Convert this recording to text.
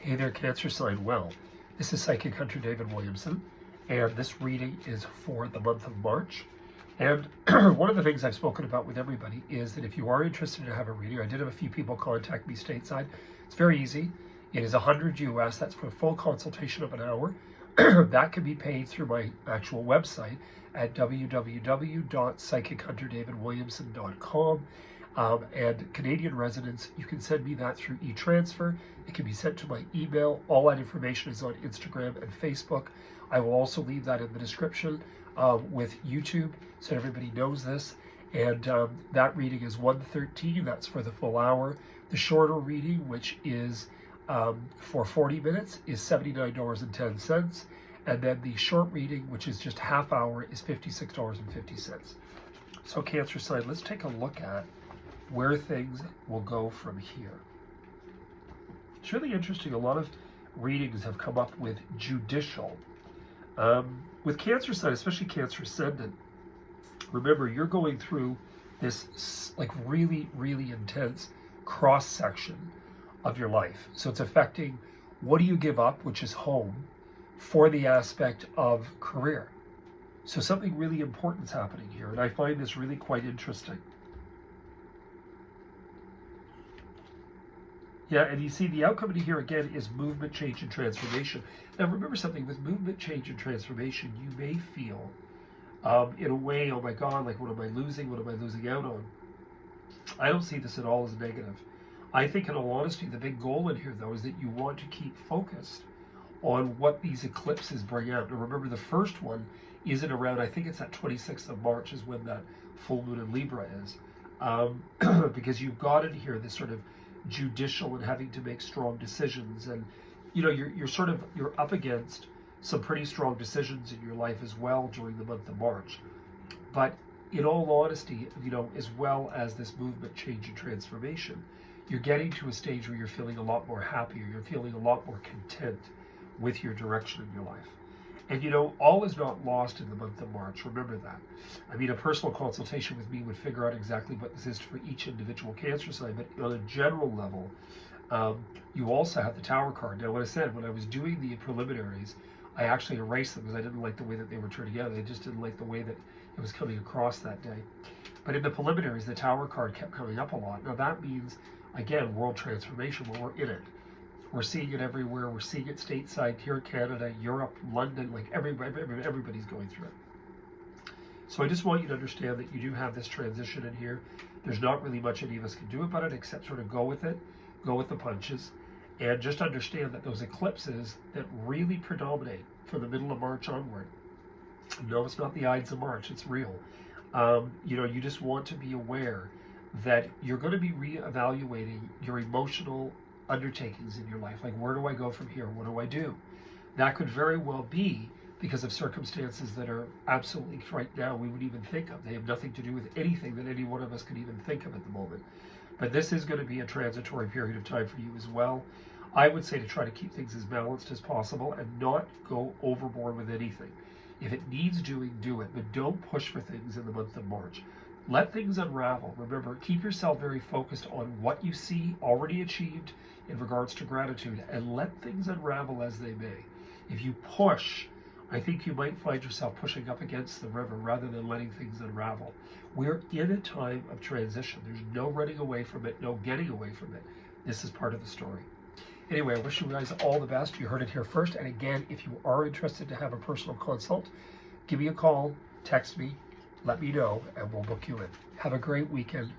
Hey there, Cancer sign. Well, this is Psychic Hunter David Williamson, and this reading is for the month of March. And one of the things I've spoken about with everybody is that if you are interested to have a reading, I did have a few people contact me stateside. It's very easy. It is $100 US. That's for a full consultation of an hour. That can be paid through my actual website at www.psychichunterdavidwilliamson.com. And Canadian residents, you can send me that through e-transfer. It can be sent to my email. All that information is on Instagram and Facebook. I will also leave that in the description with YouTube so everybody knows this. And that reading is 113. That's for the full hour. The shorter reading, which is for 40 minutes, is $79.10. And then the short reading, which is just half hour, is $56.50. So Cancer sign, let's take a look at where things will go from here. It's really interesting. A lot of readings have come up with judicial. With Cancer sign, especially Cancer ascendant, remember you're going through this like really, really intense cross section of your life. So it's affecting what do you give up, which is home, for the aspect of career. So something really important is happening here, and I find this really quite interesting. Yeah, and you see the outcome here again is movement, change, and transformation. Now remember something, with movement, change, and transformation, you may feel in a way, oh my God, like what am I losing? What am I losing out on? I don't see this at all as negative. I think in all honesty, the big goal in here though is that you want to keep focused on what these eclipses bring out. Now remember the first one isn't around, I think it's that 26th of March is when that full moon in Libra is. Because you've got in here this sort of judicial and having to make strong decisions, and you know you're up against some pretty strong decisions in your life as well during the month of March. But in all honesty, you know, as well as this movement, change, and transformation, you're getting to a stage where you're feeling a lot more happier, you're feeling a lot more content with your direction in your life. And you know, all is not lost in the month of March. Remember that. I mean, a personal consultation with me would figure out exactly what this is for each individual Cancer sign, but on a general level, you also have the Tower card. Now, what I said, when I was doing the preliminaries, I actually erased them because I didn't like the way that they were turning out. I just didn't like the way that it was coming across that day. But in the preliminaries, the Tower card kept coming up a lot. Now, that means, again, world transformation, when we're in it. We're seeing it everywhere. We're seeing it stateside here in Canada, Europe, London, like everybody's going through it. So I just want you to understand that you do have this transition in here. There's not really much any of us can do about it except sort of go with it, go with the punches, and just understand that those eclipses that really predominate from the middle of March onward, no, it's not the Ides of March, it's real. You know, you just want to be aware that you're going to be reevaluating your emotional undertakings in your life. Like, where do I go from here? What do I do? That could very well be because of circumstances that are absolutely right now we would even think of. They have nothing to do with anything that any one of us could even think of at the moment. But this is going to be a transitory period of time for you as well. I would say to try to keep things as balanced as possible and not go overboard with anything. If it needs doing, do it, but don't push for things in the month of March. Let things unravel. Remember, keep yourself very focused on what you see already achieved in regards to gratitude, and let things unravel as they may. If you push, I think you might find yourself pushing up against the river rather than letting things unravel. We're in a time of transition. There's no running away from it, no getting away from it. This is part of the story. Anyway, I wish you guys all the best. You heard it here first. And again, if you are interested to have a personal consult, give me a call, text me, let me know, and we'll book you in. Have a great weekend.